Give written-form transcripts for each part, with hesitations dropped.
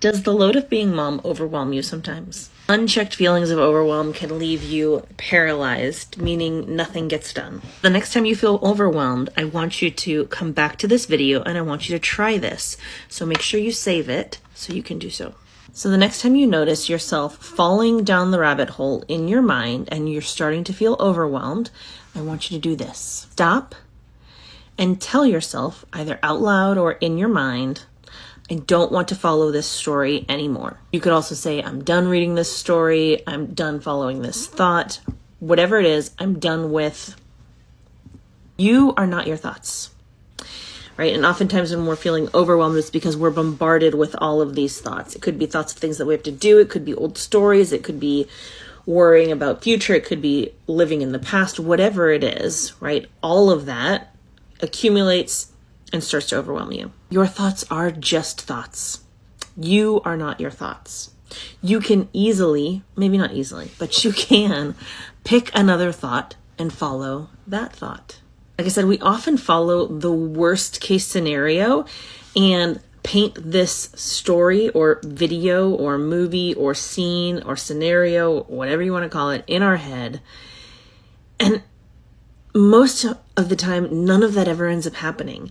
Does the load of being mom overwhelm you sometimes? Unchecked feelings of overwhelm can leave you paralyzed, meaning nothing gets done. The next time you feel overwhelmed, I want you to come back to this video and I want you to try this. So make sure you save it so you can do so. So the next time you notice yourself falling down the rabbit hole in your mind and you're starting to feel overwhelmed, I want you to do this. Stop and tell yourself, either out loud or in your mind, I don't want to follow this story anymore. You could also say, I'm done reading this story. I'm done following this thought. Whatever it is, I'm done with. You are not your thoughts, right? And oftentimes when we're feeling overwhelmed, it's because we're bombarded with all of these thoughts. It could be thoughts of things that we have to do. It could be old stories. It could be worrying about future. It could be living in the past, whatever it is, right? All of that accumulates and starts to overwhelm you. Your thoughts are just thoughts. You are not your thoughts. You can easily, maybe not easily, but you can pick another thought and follow that thought. Like I said, we often follow the worst case scenario and paint this story or video or movie or scene or scenario, whatever you want to call it, in our head. And most of the time, none of that ever ends up happening.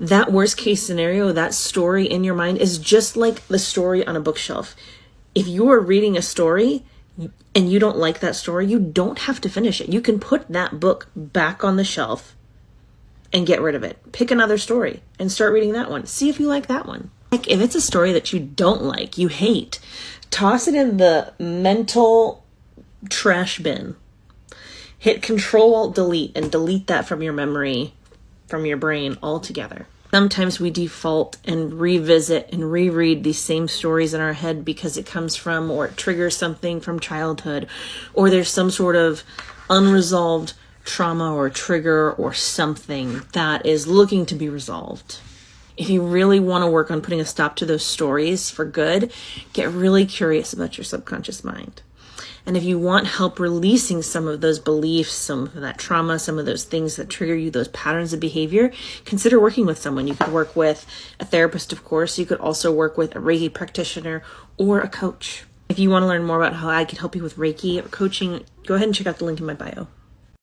That worst case scenario, that story in your mind is just like the story on a bookshelf. If you are reading a story and you don't like that story, you don't have to finish it. You can put that book back on the shelf and get rid of it. Pick another story and start reading that one. See if you like that one. Like if it's a story that you don't like, you hate, toss it in the mental trash bin. Hit Control-Alt-Delete and delete that from your memory, from your brain altogether. Sometimes we default and revisit and reread these same stories in our head because it comes from or it triggers something from childhood, or there's some sort of unresolved trauma or trigger or something that is looking to be resolved. If you really want to work on putting a stop to those stories for good, get really curious about your subconscious mind. And if you want help releasing some of those beliefs, some of that trauma, some of those things that trigger you, those patterns of behavior, consider working with someone. You could work with a therapist, of course. You could also work with a Reiki practitioner or a coach. If you want to learn more about how I could help you with Reiki or coaching, go ahead and check out the link in my bio.